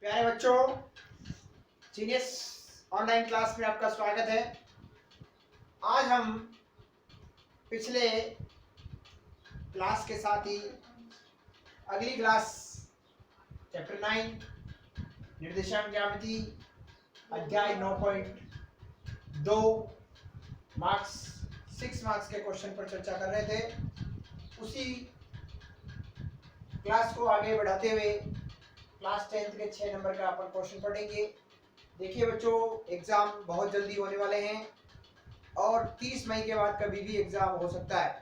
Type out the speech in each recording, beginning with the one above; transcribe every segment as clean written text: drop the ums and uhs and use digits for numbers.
प्यारे बच्चों, genius online class में आपका स्वागत है। आज हम पिछले क्लास के साथ ही अगली क्लास चैप्टर 9 निर्देशांक ज्यामिति अध्याय 9.2 मार्क्स 6 मार्क्स के क्वेश्चन पर चर्चा कर रहे थे। उसी क्लास को आगे बढ़ाते हुए क्लास 10th के 6 नंबर का अपन क्वेश्चन पढ़ेंगे। देखिए बच्चों, एग्जाम बहुत जल्दी होने वाले हैं और 30 मई के बाद कभी भी एग्जाम हो सकता है।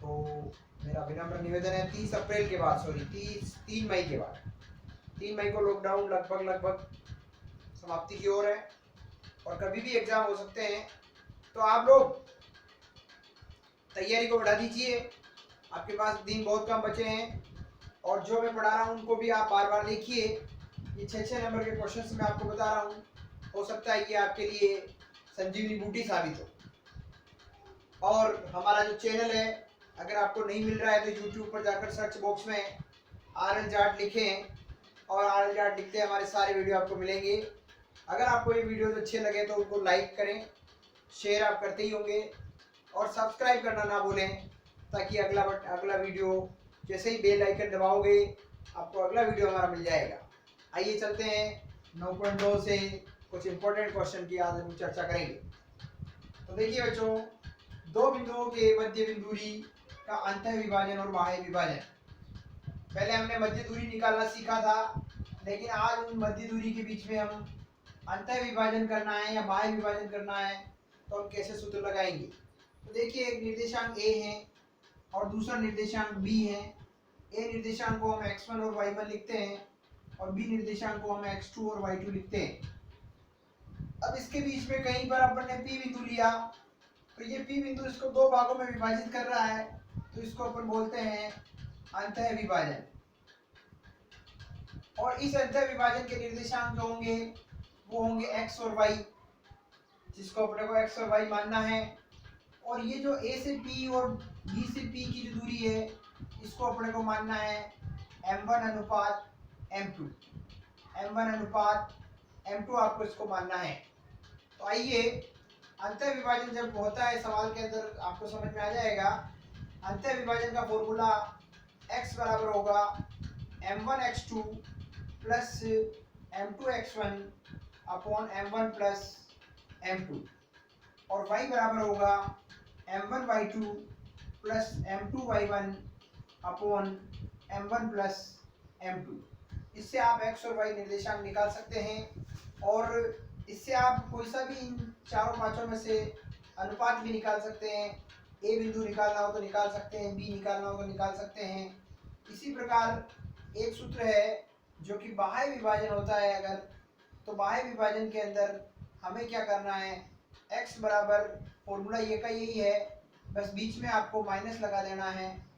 तो मेरा विनम्र निवेदन है 30 अप्रैल के बाद, 3 मई के बाद, 3 मई को लॉकडाउन लगभग समाप्ति की ओर है और कभी भी एग्जाम हो सकते हैं। तो आप लोग तैयारी को बढ़ा दीजिए। आपके पास दिन बहुत कम बचे हैं और जो मैं पढ़ा रहा हूँ उनको भी आप बार बार देखिए। ये 6 नंबर के क्वेश्चन मैं आपको बता रहा हूँ, हो सकता है कि आपके लिए संजीवनी बूटी साबित हो। और हमारा जो चैनल है, अगर आपको नहीं मिल रहा है तो यूट्यूब पर जाकर सर्च बॉक्स में RL जाट लिखें और RL जाट लिखते हमारे सारे वीडियो आपको मिलेंगे। अगर आपको ये वीडियो अच्छे लगे तो उनको लाइक करें, शेयर आप करते ही होंगे और सब्सक्राइब करना ना भूलें, ताकि अगला वीडियो जैसे ही बेल आइकन दबाओगे आपको अगला वीडियो हमारा मिल जाएगा। आइए चलते हैं 9.2 से कुछ इंपॉर्टेंट क्वेश्चन की आज हम चर्चा करेंगे। तो देखिए बच्चों, दो बिंदुओं के मध्य दूरी का अंतः विभाजन और बाह्य विभाजन। पहले हमने मध्य दूरी निकालना सीखा था, लेकिन आज उन मध्य दूरी के बीच में हम अंतः विभाजन करना है या बाह्य विभाजन करना है तो हम कैसे सूत्र लगाएंगे। तो देखिए, एक निर्देशांक A है और दूसरा निर्देशांक B है। A निर्देशांक को हम x1 और y1 लिखते हैं और B निर्देशांक को हम x2 और y2 लिखते हैं। अब इसके बीच में कहीं पर अपन ने P बिंदु लिया, तो ये P बिंदु इसको दो भागों में विभाजित कर रहा है, तो इसको अपन बोलते हैं अंतः विभाजन। और इस अंतः विभाजन के निर्देशांक जो होंगे वो होंगे x और y, जिसको अपने को x और y मानना है। और ये जो A से P और B से P की जो दूरी है, इसको अपने को मानना है m1 अनुपात m2। m1 अनुपात m2 आपको इसको मानना है। तो आइए, अंतः विभाजन जब होता है सवाल के अंदर आपको समझ में आ जाएगा। अंतः विभाजन का फॉर्मूला x बराबर होगा m1x2 plus m2x1 upon m1 plus m2 और y बराबर होगा m1y2 plus m2y1 upon m1 plus m2। इससे आप x और y निर्देशांक निकाल सकते हैं और इससे आप कोई सा भी इन चारों पांचों में से अनुपात भी निकाल सकते हैं। A बिंदु निकालना हो तो निकाल सकते हैं, B निकालना हो तो निकाल सकते हैं। इसी प्रकार एक सूत्र है जो कि बाह्य विभाजन होता है अगर, तो बाह्य विभाजन के अंदर हमें क्या करना है, x बराबर फॉर्मूला ये का यही है, बस बीच में आपको माइनस लगा देना है।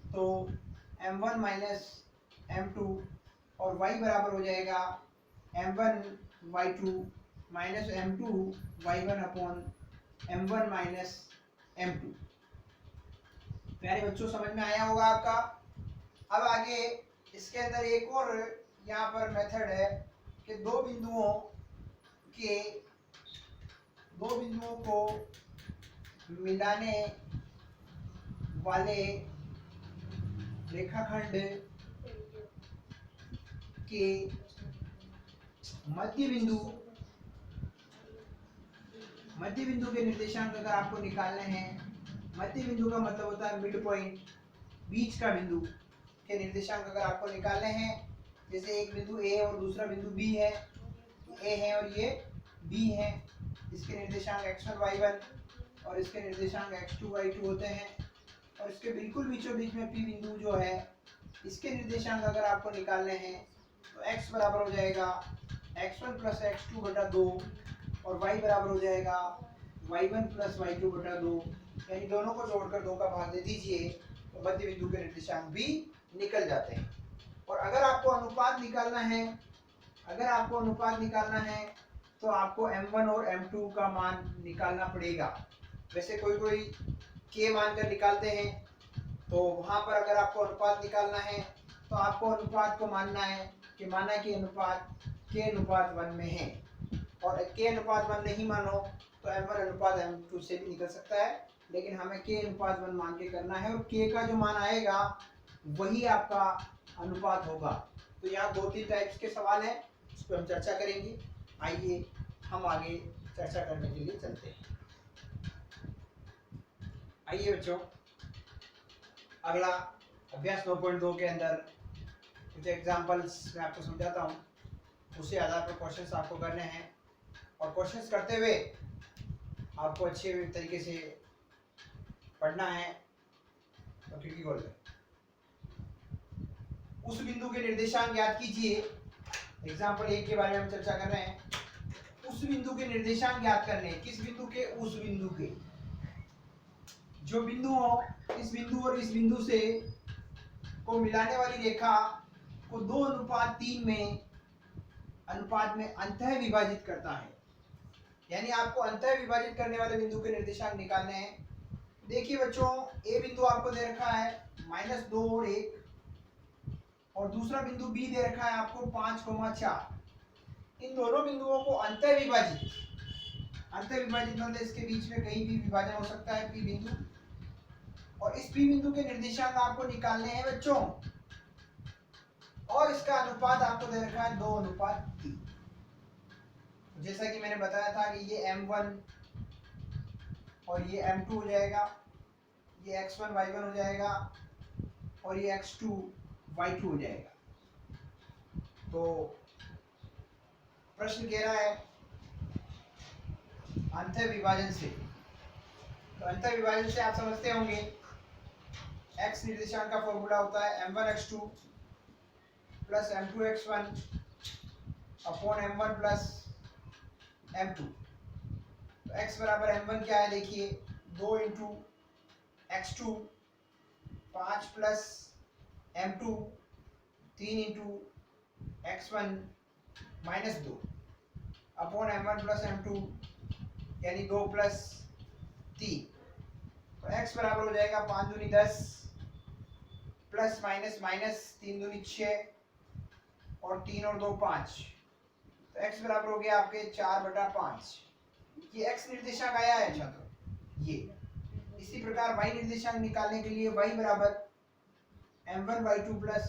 तो m1 माइनस m2 और y बराबर हो जाएगा m1y2 minus m2y1 upon m1 minus m2। प्यारे बच्चों, समझ में आया होगा आपका। अब आगे इसके अंदर एक और यहाँ पर मेथड है कि दो बिंदुओं को मिलाने वाले रेखाखंड के मध्य बिंदु के निर्देशांक अगर आपको निकालने हैं, मध्य बिंदु का मतलब होता है मिड पॉइंट, बीच का बिंदु के निर्देशांक अगर आपको निकालने हैं, जैसे एक बिंदु A और दूसरा बिंदु B है, तो A है और ये B है, इसके निर्देशांक x1 y1 और इसके निर्देशांक x2 y2 होते हैं। और इसके बिल्कुल बीचों बीच में P बिंदु जो है, इसके निर्देशांक अगर आपको निकालने हैं तो x बराबर हो जाएगा x1 प्लस x2 बटा 2 और y बराबर हो जाएगा y1 प्लस y2 बटा 2। यानी दोनों को जोड़कर 2 का भाग दे दीजिए तो मध्य बिंदु के निर्देशांक भी निकल जाते हैं। और अगर आपको अनुपात निकालना है तो आपको m1 और m2 का मान निकालना पड़ेगा। वैसे कोई k मानकर निकालते हैं, तो वहां पर अगर आपको अनुपात निकालना है तो आपको अनुपात को मानना है कि माना कि अनुपात k अनुपात 1 में है, और k अनुपात 1 नहीं मानो तो m1 अनुपात m2 से भी निकल सकता है, लेकिन हमें k अनुपात 1 मान के करना है, और k का जो मान आएगा वही आपका अनुपात होगा। तो यहाँ 2-3 टाइप्स के सवाल हैं, उस पर हम चर्चा करेंगे। आइए हम आगे चर्चा करने के लिए चलते हैं। आइए बच्चों, अगला अभ्यास 9.2 के अंदर कुछ एग्जांपल्स मैं आपको समझाता हूँ, उसी आधार पर क्वेश्चंस आपको करने हैं, और क्वेश्चंस करते हुए आपको अच्छे तरीके से पढ़ना है। तो खिड़की खोल दो। उस बिंदु के निर्देशांक ज्ञात कीजिए। एग्जाम्पल 1 के बारे में हम चर्चा कर रहे हैं। उस बिंदु के निर्देशांक ज्ञात करने। किस बिंदु के? उस बिंदु के। जो बिंदु हो, इस बिंदु और इस बिंदु से को मिलाने वाली रेखा को 2:3 में अनुपात में अंतः विभाजित करता है। यानी आपको अंतः विभाजित करने वाले बिंदु के निर्देशांक निकालने हैं। देखिए बच्चों, ए बिंदु आपको दे रखा है -2 और 1, और दूसरा बिंदु बी दे रखा है आपको 5,4। इन दोनों बिंदुओं को अंतः विभाजित मतलब इसके बीच में कहीं भी विभाजन हो सकता है पी बिंदु, और इस पी बिंदु के निर्देशांक आपको निकालने हैं बच्चों, और इसका अनुपात आपको दे रखा है 2:3। जैसा कि मैंने बताया था कि ये m1 और ये m2 हो जाएगा, ये x1 y1 हो जाएगा, और ये x2 y2 हो जाएगा। तो प्रश्न कह रहा है अंतः विभाजन से। तो अंतः विभाजन से आप समझते होंगे, x निर्देशांक का फॉर्मूला होता है m1x2 plus m2x1 upon m1 plus m2। तो x बराबर m1 क्या है? देखिए 2 into x2, 5 plus m2, 3 into x1 -2 upon m1 plus m2 यानी 2 प्लस 3। तो x बराबर हो जाएगा 5 दूनी 10 प्लस माइनस माइनस 3 दूनी 6 और 3 और 2 5। तो x बराबर हो गया आपके 4/5। ये x निर्देशांक आया है छात्रों। ये इसी प्रकार y निर्देशांक निकालने के लिए y बराबर m1y2 plus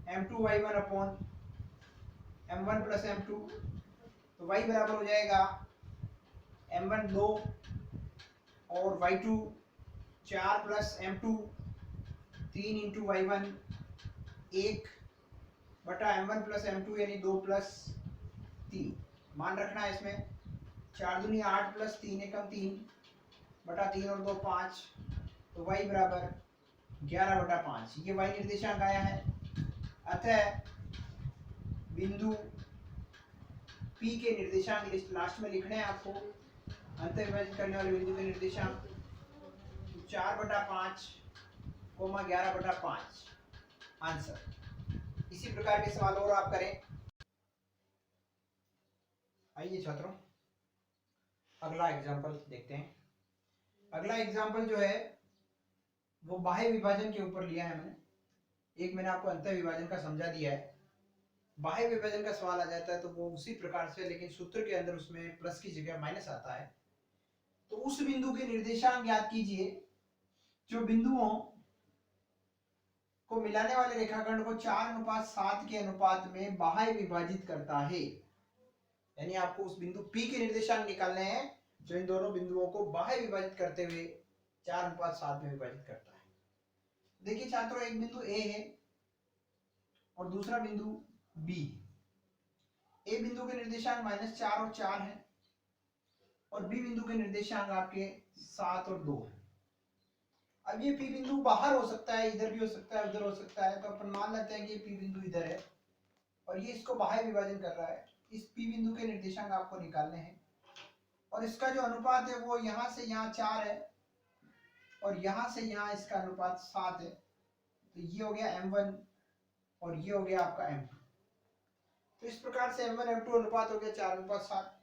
m2y1 upon m1 plus m2। तो y बराबर हो जाएगा m1 2 और y2 4 plus m2 3 into y1 1 बटा m1 प्लस m2 यानी 2 प्लस 3। मान रखना है इसमें 4 दूनी 8 प्लस 3 एकम 3 बटा 3 और 2 5। तो y बराबर 11/5। ये y निर्देशांक आया है। अतः बिंदु P के निर्देशांक लिस्ट लास्ट में लिखने हैं आपको। अंतः विभाजित करने वाले बिंदु के निर्देशांक 4/5, 11/5 आंसर। इसी प्रकार के सवाल और आप करें। आइए छात्रों, अगला एग्जाम्पल देखते हैं। अगला एग्जाम्पल जो है वो बाह्य विभाजन के ऊपर लिया है मैंने। एक मैंने आपको अंतः विभाजन का समझा दिया है। बाह्य विभाजन का सवाल आ जाता है तो वो उसी प्रकार से, लेकिन सूत्र के अंदर उसमें प्लस की जगह माइनस आता है। तो उस बिंदु के निर्देशांक ज्ञात कीजिए जो बिंदुओं को मिलाने वाले रेखाखंड को 4:7 के अनुपात में बाह्य विभाजित करता है। यानी आपको उस बिंदु P के निर्देशांक निकालने हैं जो इन दोनों बिंदुओं को बाह्य विभाजित करते हुए 4:7 में विभाजित करता है। देखिए छात्रों, एक बिंदु A है और दूसरा बिंदु B। A बिंदु के निर्देशांक -4 और 4 है, और B बिंदु के निर्देशांक आपके 7 और 2 है। अब ये P बिंदु बाहर हो सकता है, इधर भी हो सकता है, उधर हो सकता है। तो अपन मान लेते हैं कि ये P बिंदु इधर है और ये इसको बाह्य विभाजन कर रहा है। इस P बिंदु के निर्देशांक आपको निकालने हैं, और इसका जो अनुपात है वो यहाँ से यहाँ 4 है और यहाँ से यहाँ इसका अनुपात 7 है। तो ये हो गया m1 और ये हो गया आपका m2। तो इस प्रकार से m1 m2 अनुपात हो गया 4:7।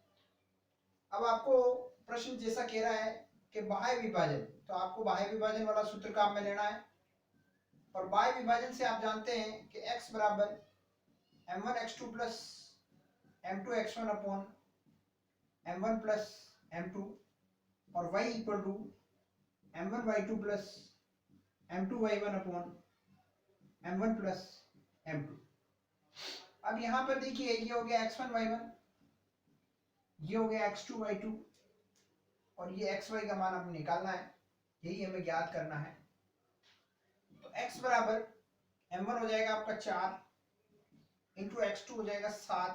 अब आपको प्रश्न जैसा कह रहा है कि बाह्य विभाजन, तो आपको बाह्य विभाजन वाला सूत्र काम में लेना है। और बाह्य विभाजन से आप जानते हैं कि x बराबर m1 x2 plus m2 x1 upon m1 plus m2 और y equal to m1 y2 plus m2 y1 upon m1 plus m2। अब यहाँ पर देखिए ये हो गया x1 y1, ये हो गया x2 y2 और ये xy का मान हमें निकालना है, यही हमें ज्ञात करना है। तो x बराबर m1 हो जाएगा आपका 4 इंटू x2 हो जाएगा 7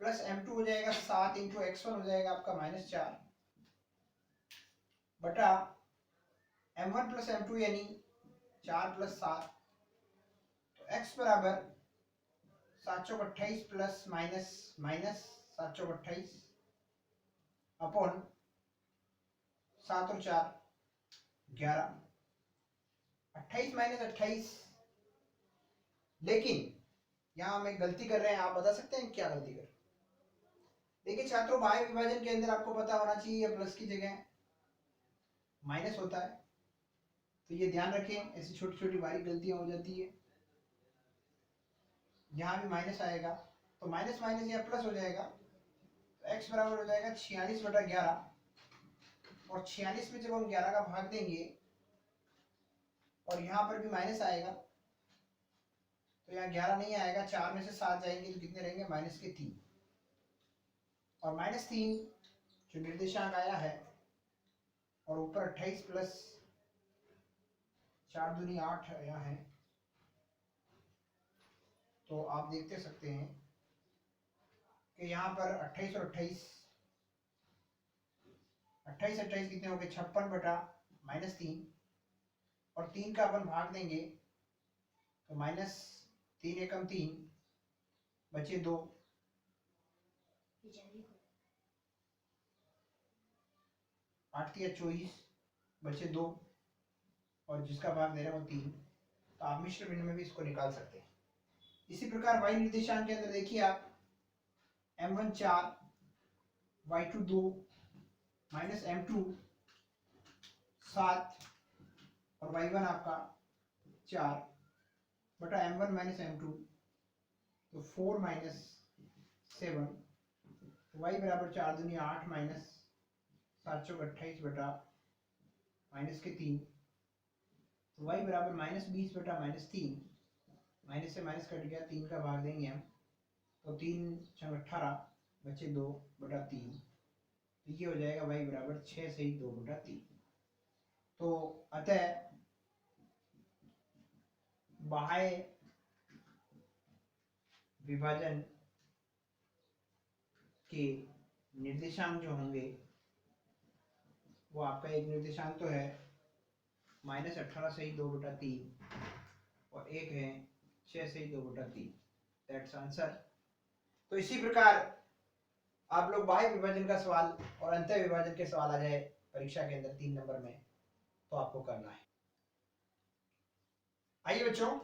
प्लस m2 हो जाएगा 7 इंटू x1 हो जाएगा आपका -4 बटा m1 प्लस m2 यानी 4 प्लस 7। तो x बराबर 728 प्लस माइनस माइनस 728 अपॉन 7 और 4 11, 28 माइनस 28। लेकिन यहाँ हम एक गलती कर रहे हैं, आप बता सकते हैं क्या गलती कर। देखिए छात्रों, बाह्य विभाजन के अंदर आपको पता होना चाहिए प्लस की जगह माइनस होता है, तो ये ध्यान रखें, ऐसी छोटी छोटी बारीक गलतियां हो जाती है। यहाँ भी माइनस आएगा तो माइनस माइनस या प्लस हो जाएगा, तो x बराबर हो जाएगा 46 बटा 11 और 46 में जब हम 11 का भाग देंगे और यहाँ पर भी माइनस आएगा तो यहाँ 11 नहीं आएगा, 4 में से 7 जाएंगे तो कितने रहेंगे -3 और -3 जो निर्देशांक आया है और ऊपर 28 प्लस 4 दूनी 8 आया है। तो आप देखते सकते हैं कि यहाँ पर 28 और 28 कितने हो गए 56 बटा -3 और 3 का अपन भाग देंगे तो -3 एकम 3 बचे 2, 8 या 24 बचे 2 और जिसका भाग दे रहा है वो 3। तो आप मिश्र भिन्न में भी इसको निकाल सकते हैं। इसी प्रकार y निर्देशांक के अंदर देखिए आप m1 4 y2 2 माइनस m2 7 और y1 आपका 4 बटा m1 माइनस m2 तो 4 माइनस 7, y बराबर 4 दूनी 8 माइनस 7 चौक 28 बटा -3 तो y बराबर -20 बटा -3, माइनस से माइनस कट गया, 3 का भाग देंगे हम तो 3 छंग 18 बचे 2 बटा 3, तो ये हो जाएगा y बराबर 6 से ही 2 बटा 3। तो अतः बाह्य विभाजन के निर्देशांक जो होंगे वो आपका एक निर्देशांक तो है -18 से ही 2 बटा 3 और एक है 6 से ही 2 बटा 3, दैट्स आंसर। तो इसी प्रकार आप लोग बाह्य विभाजन का सवाल और अंतर विभाजन के सवाल आ जाए परीक्षा के अंदर 3 नंबर में तो आपको करना है। आइए बच्चों,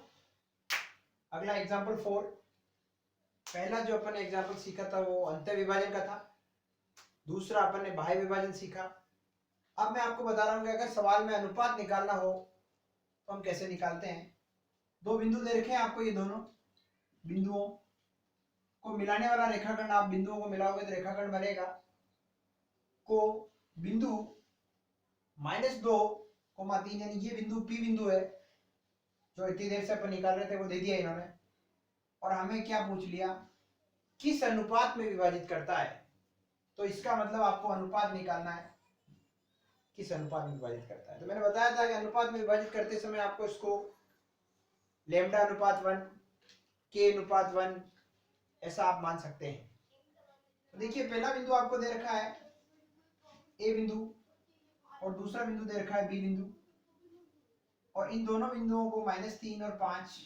अगला एग्जाम्पल 4। पहला जो अपन ने एग्जाम्पल सीखा था वो अंतर विभाजन का था, दूसरा अपन ने बाह्य विभाजन सीखा। अब मैं आपको बता रहा हूं कि अगर सवाल में अनुपात निकालना हो तो हम कैसे निकालते हैं। दो बिंदु दे रखे हैं आपको, ये दोनों बिंदुओं को मिलाने वाला रेखाखंड, आप बिंदुओं को मिलाओगे तो रेखाखंड बनेगा। को बिंदु -2,3 यानी ये बिंदु P बिंदु है जो इतनी देर से अपन निकाल रहे थे वो दे दिया इन्होंने, और हमें क्या पूछ लिया किस अनुपात में विभाजित करता है। तो इसका मतलब आपको अनुपात निकालना है, किस अनुपात में विभाजित करता है। तो मैंने बताया था कि अनुपात में विभाजित करते समय आपको इसको लैम्डा अनुपात 1, k अनुपात 1 ऐसा आप मान सकते हैं। तो देखिए पहला बिंदु आपको दे रखा है A बिंदु और दूसरा बिंदु दे रखा है B बिंदु, और इन दोनों बिंदुओं को -3 और 5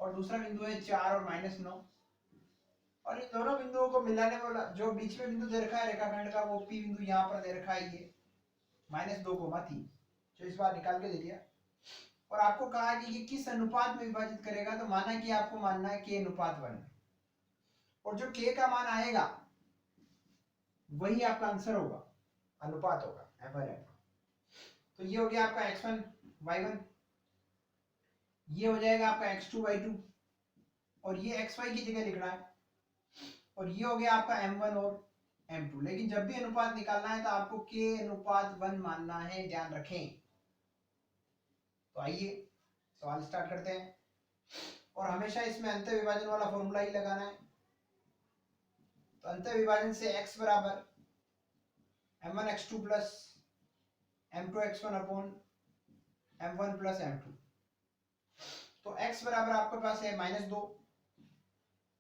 और दूसरा बिंदु है 4 और -9, और इन दोनों बिंदुओं को मिलाने वाला जो बीच में बिंदु दे रखा है रेखाखंड का वो P बिंदु यहाँ पर दे रखा है ये -2,3, जो इस बार निकाल के दे दिया। और आपको कहा कि ये किस अनुपात में विभाजित करेगा, तो माना कि आपको मानना है k अनुपात 1, और जो k का मान आएगा वही आपका आंसर होगा, अनुपात होगा f/f। तो ये हो गया आपका x1 y1, ये हो जाएगा आपका x2 y2, और ये xy की जगह लिखना है, और ये हो गया आपका m1 और m2। लेकिन जब भी अनुपात निकालना है तो आपको k अनुपात 1 मानना है, ध्यान रखें। तो आइए सवाल स्टार्ट करते हैं, और हमेशा इसमें अंत विभाजन वाला फॉर्मूला ही लगाना है। तो अंत विभाजन से x बराबर m1 x2 plus m2 x1 upon m1 plus m2। तो x बराबर आपके पास है -2,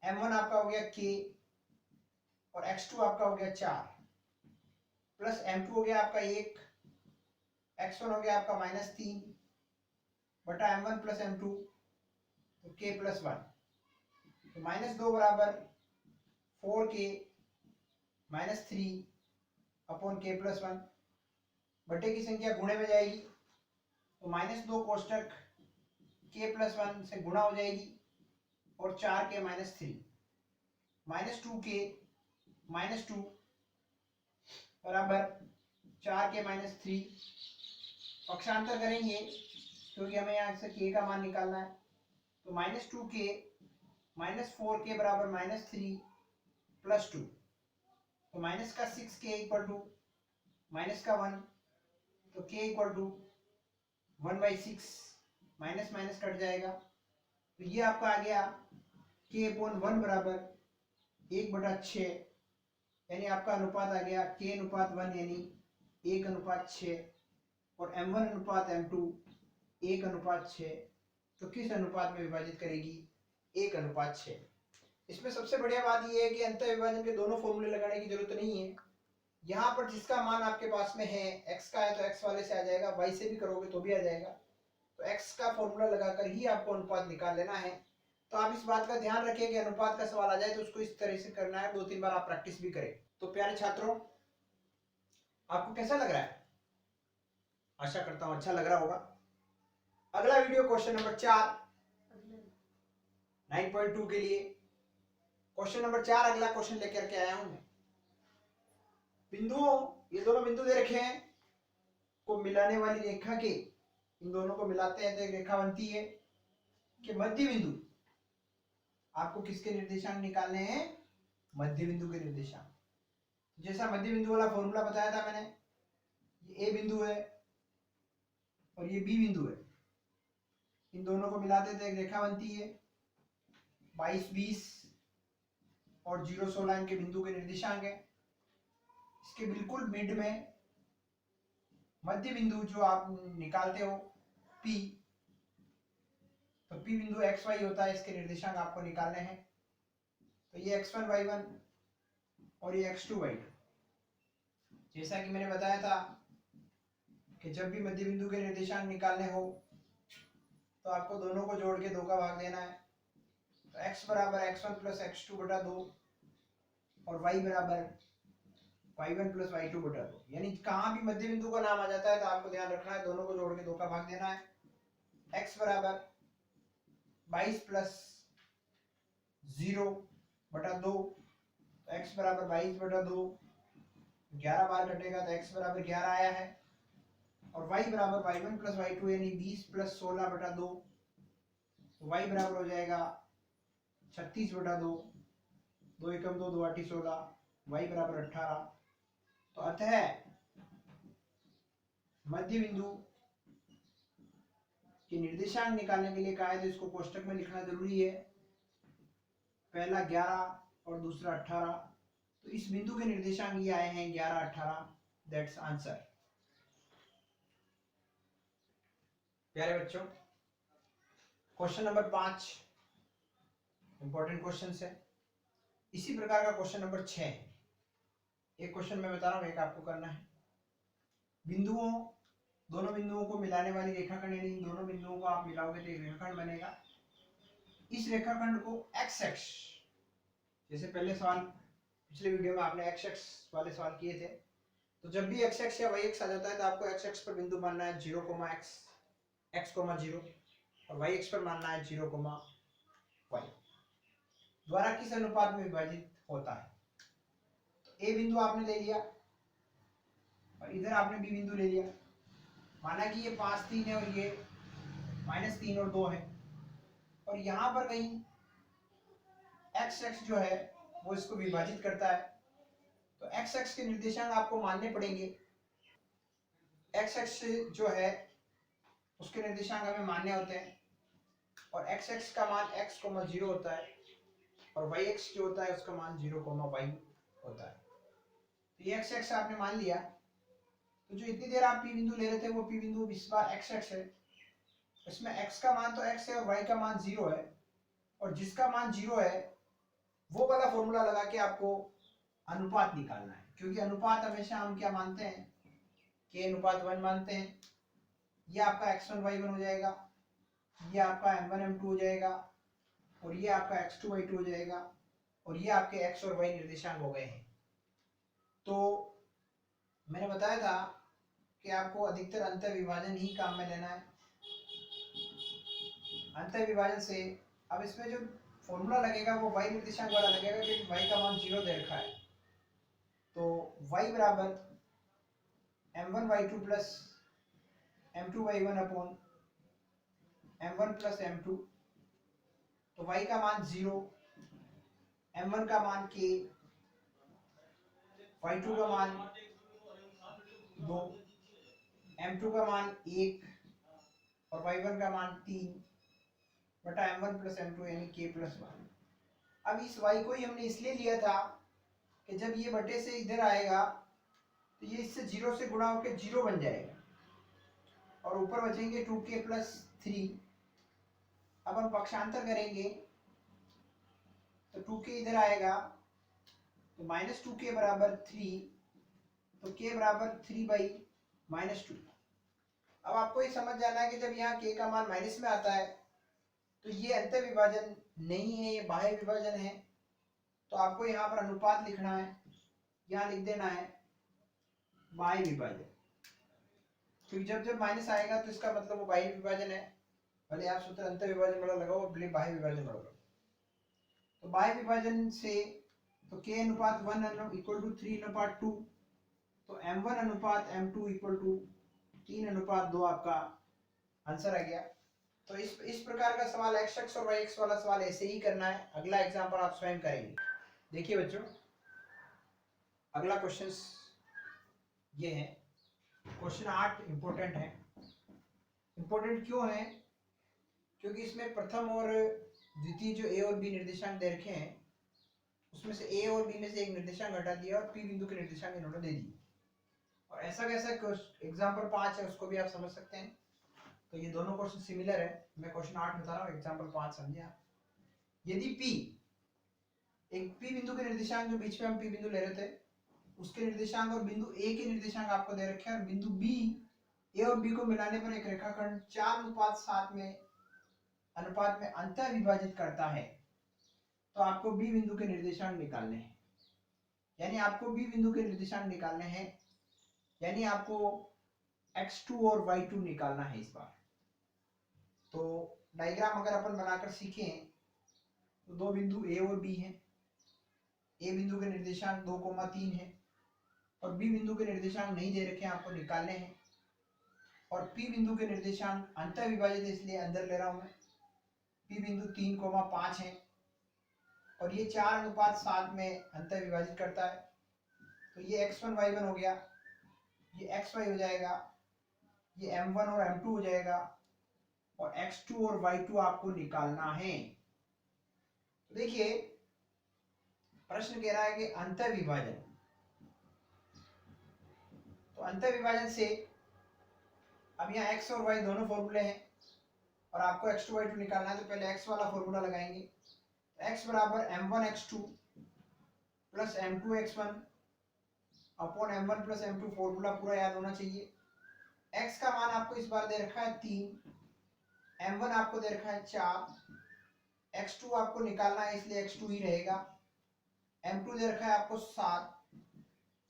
m1 आपका हो गया k और x2 आपका हो गया 4, प्लस m2 हो गया आपका 1, x1 हो गया आपका -3 बटा m1 प्लस m2, तो k प्लस 1। तो -2 बराबर 4k -3 अपॉन k प्लस 1, बटे की संख्या गुणे में जाएगी, तो -2 कोष्टक k प्लस 1 से गुणा हो जाएगी, और 4k -3 -2k -2 बराबर 4k -3। पक्षांतर करेंगे क्योंकि हमें यहाँ से k का मान निकालना है। तो -2k -4k बराबर -3 प्लस 2, तो माइनस का 6k इक्वल टू माइनस का 1, तो k equal to 1/6, minus minus cut जाएगा, तो ये आपका आ गया k अपॉन 1 बराबर 1/6, यानी आपका अनुपात आ गया k अनुपात 1 यानी 1/6, और m1 अनुपात m2 1/6। तो किस अनुपात में विभाजित करेगी? 1/6। इसमें सबसे बढ़िया बात यह है कि अंत विभाजन के दोनों फॉर्मूले लगाने की जरूरत नहीं है। यहाँ पर जिसका मान आपके पास में है, x का है तो x वाले से आ जाएगा, y से भी करोगे तो भी आ जाएगा। तो x का फॉर्मूला लगाकर ही आपको अनुपात निकाल लेना है। तो आप इस बात का ध्यान रखें कि अनुपात का सवाल आ जाए तो उसको इस तरह से करना है, 2-3 बार आप प्रैक्टिस भी करें। तो प्यारे छात्रों, आपको कैसा लग रहा है? आशा करता हूं अच्छा लग रहा होगा। अगला वीडियो क्वेश्चन नंबर 4 9.2 के लिए। क्वेश्चन नंबर 4 अगला क्वेश्चन लेकर के आया हूं मैं। बिंदुओं, ये दोनों बिंदु दे रखे हैं, को मिलाने वाली रेखा के, इन दोनों को मिलाते हैं तो एक रेखा बनती है कि मध्य बिंदु, आपको किसके निर्देशांक निकालने हैं? मध्य बिंदु के निर्देशांक। जैसा मध्य बिंदु वाला फॉर्मूला बताया था मैंने, ये ए बिंदु है और ये बी बिंदु है, इन दोनों को मिलाते तो एक रेखा बनती है। 22, 20 और 0, 16 इनके बिंदु के निर्देशांक है। इसके बिल्कुल मिड में मध्य बिंदु जो आप निकालते हो P, तो P बिंदु XY होता है, इसके निर्देशांक आपको निकालने हैं। तो ये x1 y1 और ये x2 y2। जैसा कि मैंने बताया था कि जब भी मध्य बिंदु के निर्देशांक निकालने हो तो आपको दोनों को जोड़ के 2 का भाग देना है। तो x बराबर x1 प्लस x2 बटा 2 और y बराबर y1 प्लस y2 बटा 2। यानी कहाँ भी मध्य बिंदु का नाम आ जाता है तो आपको ध्यान रखना है, दोनों को जोड़ के 2 का भाग देना है। x बराबर 22 प्लस 0 बटा 2, तो x बराबर 22 बटा 2, 11 बार कटेगा तो x बराबर 11 आया है। और y बराबर y1 प्लस y2 यानी 20 प्लस 16 बटा 2, तो y बराबर हो जाएगा 36 बटा 2, 2 एकम 2, 2 8 16, y बराबर 18। तो अतः मध्य बिंदु के निर्देशांक निकालने के लिए कहा है तो इसको कोष्टक में लिखना जरूरी है। पहला 11 और दूसरा 18, तो इस बिंदु के निर्देशांक ये आए हैं 11, 18। That's answer. प्यारे बच्चों, क्वेश्चन नंबर 5 इंपॉर्टेंट क्वेश्चन है। इसी प्रकार का क्वेश्चन नंबर 6 है। एक क्वेश्चन मैं बता रहा हूं, एक आपको करना है। बिंदुओं, दोनों बिंदुओं को मिलाने वाली रेखाखंड, यानी इन दोनों बिंदुओं को आप मिलाओगे तो एक रेखाखंड बनेगा। इस रेखाखंड को एक्स एक्स, जैसे पहले सवाल पिछले वीडियो में आपने एक्स एक्स वाले सवाल किए थे, तो जब भी एक्स एक्स या वाई एक्स आ जाता है तो आपको एक्स एक्स पर बिंदु मानना है 0, x, x, 0, और वाई एक्स पर मानना है 0, y द्वारा किस अनुपात में विभाजित होता है। तो ए बिंदु आपने ले लिया और इधर आपने बी बिंदु ले लिया। माना कि ये 5, 3 है और ये -3 और 2 है, और यहाँ पर कहीं एक्स एक्स जो है वो इसको विभाजित करता है। तो एक्स एक्स के निर्देशांक आपको मानने पड़ेंगे। एक्स एक्स जो है उसके निर्देशांक हमें मान्य होते हैं और एक्स एक्स का मान x, 0 होता है और वाई एक्स जो होता है उसका मान 0, y होता है। तो ये एक्स एक्स आपने मान लिया। तो जो इतनी देर आप पी बिंदु ले रहे थे वो पी बिंदु इस बार एक्स एक्स है। इसमें x का मान तो x है और y का मान 0 है और जिसका मान 0 है वो वाला फॉर्मूला लगा के आपको अनुपात निकालना है, क्योंकि अनुपात हमेशा हम क्या मानते हैं, k अनुपात 1 मानते हैं। ये आपका x1 y1 हो जाएगा, ये आपका m1 m2 हो जाएगा और ये आपका x2 y2 हो जाएगा और ये आपके x और y निर्देशांक हो गए हैं। तो मैंने बताया था कि आपको अधिकतर अंतर विभाजन ही काम में लेना है। अंतर विभाजन से अब इसमें जो फॉर्मूला लगेगा वो y निर्देशांक वाला लगेगा, क्योंकि y का मान 0 दे रखा है। तो y बराबर m1 y2 plus m2 y1 upon m1 plus m2। तो y का मान 0, m1 का मान k, y2 का मान 2, m2 का मान 1 और y1 का मान 3 बटा m1 प्लस m2 यानी k प्लस 1। अब इस y को ही हमने इसलिए लिया था कि जब ये बटे से इधर आएगा तो ये इससे 0 से गुणा होकर 0 बन जाएगा और ऊपर बचेंगे 2k प्लस 3। अब हम पक्षांतर करेंगे तो 2k इधर आएगा तो माइनस 2k बराबर 3, तो k बराबर 3 बाई माइनस 2। अब आपको ये समझ जाना है कि जब यहाँ k का मान माइनस में आता है तो ये अंतर विभाजन नहीं है, ये बाह्य विभाजन है। तो आपको यहाँ पर अनुपात लिखना है, यहाँ लिख देना है बाह्य विभाजन, क्योंकि जब जब माइनस आएगा तो इसका मतलब वो बाह्य विभाजन है। भले आप सूत्र अंतर विभाजन वाला लगाओ, भले बाह्य विभाजन वाला लगाओ। तो बाह्य विभाजन से तो k अनुपात 1 इक्वल टू 3 अनुपात 2, तो m1 अनुपात m2 इक्वल टू 3 अनुपात 2 आपका आंसर आ गया। तो इस प्रकार का सवाल x x और y x वाला सवाल ऐसे ही करना है। अगला एग्जांपल आप स्वयं करेंगे। देखिए बच्चों, अगला क्वेश्चन ये है, क्वेश्चन 8 इंपॉर्टेंट है। इंपॉर्टेंट क्यों है? क्योंकि इसमें प्रथम और द्वितीय जो a और b निर्देशांक दे रखे हैं उसमें से a और b में से एक निर्देशांक हटा दिया और p बिंदु के निर्देशांक इन्होंने दे दिए। और ऐसा कैसा एग्जाम्पल 5 है उसको भी आप समझ सकते हैं। तो ये दोनों क्वेश्चन सिमिलर है। मैं क्वेश्चन 8 बता रहा हूँ, एग्जाम्पल 5 समझे आप। यदि p एक p बिंदु के निर्देशांक जो बीच में हम p बिंदु ले रहे थे उसके निर्देशांक और बिंदु a के निर्देशांक आपको दे रखे हैं और बिंदु b a और b को मिलाने पर एक रेखाखंड 4:7 में अनुपात में अंतर विभाजित करता है, तो आपको b बिंदु के निर्देशांक निकालने हैं। यानी आपको b बिंदु के निर्देशांक निकालने हैं, यानी आपको x2 और y2 निकालना है इस बार। तो डायग्राम अगर अपन बनाकर सीखें तो दो बिंदु a और b हैं। a बिंदु के निर्देशांक 2,3 है और b बिंदु के निर्देशांक नहीं दे रखे हैं, आपको निकालने हैं। और p बिंदु के निर्देशांक अंतर विभाजित है इसलिए अंदर ले रहा हूं मैं। p बिंदु 3,5 है और ये 4:7 में अंतर विभाजित करता है। तो ये x1 y1 हो गया, ये xy हो जाएगा, ये m1 और m2 हो जाएगा और x2 और y2 आपको निकालना है। तो देखिए प्रश्न कह रहा है कि अंतर विभाजन। तो अंतर विभाजन से अब यहाँ x और y दोनों फॉर्मूले हैं और आपको x2 y2 निकालना है। तो पहले x वाला फॉर्मूला लगाएंगे। तो x बराबर m1 x2 plus m2 x1 upon m1 plus m2, formula पूरा याद होना चाहिए। x का मान आपको इस बार दे रखा है 3, m1 आपको दे रखा है 4, x2 आपको निकालना है इसलिए x2 ही रहेगा, m2 दे रखा है आपको 7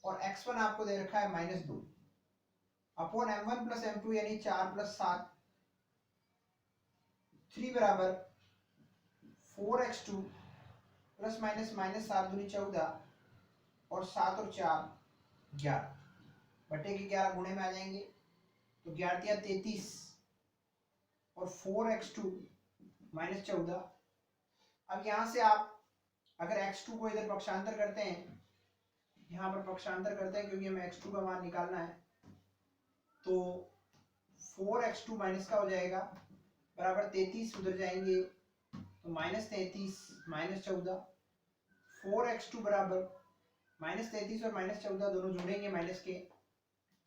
और x1 आपको दे रखा है -2 अपॉन m1 प्लस m2 यानी 4 प्लस 7, 3 बराबर 4x2 प्लस माइनस माइनस 7 दूनी 14 और 7 और 4 11 बटे के 11 गुणे में आ जाएंगे। तो 11 33 और 4x2 -14। अब यहाँ से आप अगर x2 को इधर पक्षांतर करते हैं, यहाँ पर पक्षांतर करते हैं क्योंकि हमें x2 का मान निकालना है, तो 4x2 माइनस का हो जाएगा बराबर 33, उधर जाएंगे तो -33 -14, 4x2 बराबर -33 और -14 दोनों जुड़ेंगे माइनस के,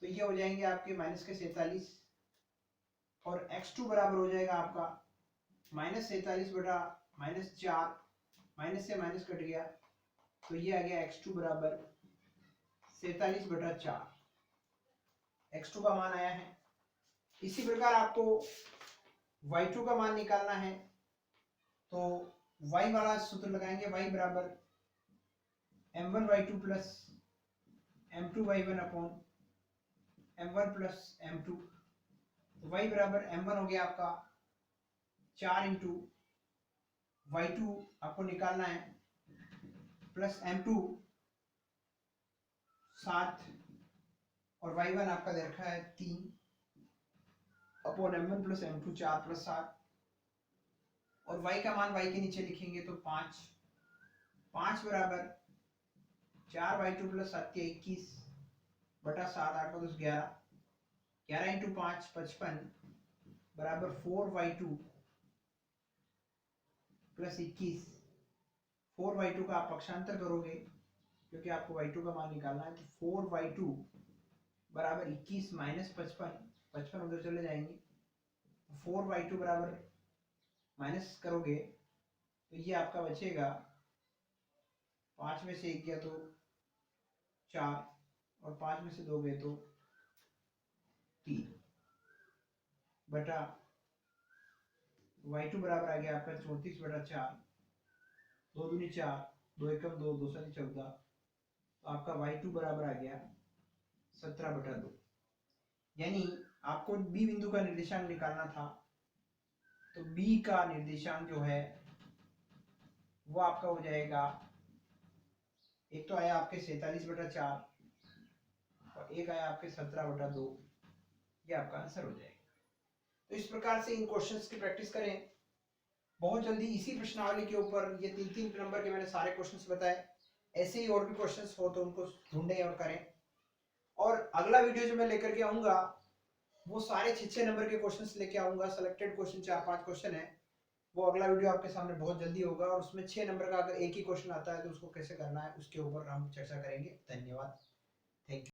तो ये हो जाएंगे आपके माइनस के 47, और x2 बराबर हो जाएगा आपका -47 बटा -4, माइनस से माइनस कट गया, तो ये आ गया x2 बराबर 47 बटा 4, x2 का मान आया है। इसी प्रकार आपको y2 का मान निकालना है, तो y वाला सूत्र लगाएंगे, y बराबर m1y2 plus m2y1 upon m1 plus m2, तो y बराबर m1 हो गया आपका 4 इंटू y2 आपको निकालना है प्लस m2 7 और y1 आपका दे रखा है 3 upon m1 plus m2 4 plus 7, और y का मान y के नीचे लिखेंगे तो 5 बराबर 4y2 प्लस 7 21 बटा 7 8 10 11, 11 इंटू 5 55 बराबर 4y2 प्लस 21, 4y2 का आप पक्षांतर करोगे क्योंकि आपको y2 का मान निकालना है, तो 4y2 बराबर 21 माइनस 55 उधर चले जाएंगे, 4y2 बराबर माइनस करोगे तो ये आपका बचेगा 5 में से 1 गया तो 4 और 5 में से 2 गए तो 3 बटा y2 बराबर आ गया आपका 34 बटा 4, 2 दूनी 4, 2 एकम 2, 2 सनी 14, तो आपका y2 बराबर आ गया 17 बटा 2। यानी आपको B बिंदु का निर्देशांक निकालना था, तो B का निर्देशांक जो है वो आपका हो जाएगा, एक तो आया आपके 47 बटा 4 और एक आया आपके 17 बटा 2, ये आपका आंसर हो जाएगा। तो इस प्रकार से इन क्वेश्चंस की प्रैक्टिस करें। बहुत जल्दी इसी प्रश्नावली के ऊपर ये 3-3 नंबर के मैंने सारे क्वेश्चंस बताए, ऐसे ही और भी क्वेश्चंस हो तो उनको ढूंढें और करें। और अगला वीडियो जो मैं लेकर के आऊंगा वो सारे 6-6 नंबर के क्वेश्चंस लेके आऊंगा, सिलेक्टेड क्वेश्चन 4-5 क्वेश्चन है, वो अगला वीडियो आपके सामने बहुत जल्दी होगा, और उसमें 6 नंबर का अगर एक ही क्वेश्चन आता है तो उसको कैसे करना है उसके ऊपर हम चर्चा करेंगे। धन्यवाद, थैंक यू।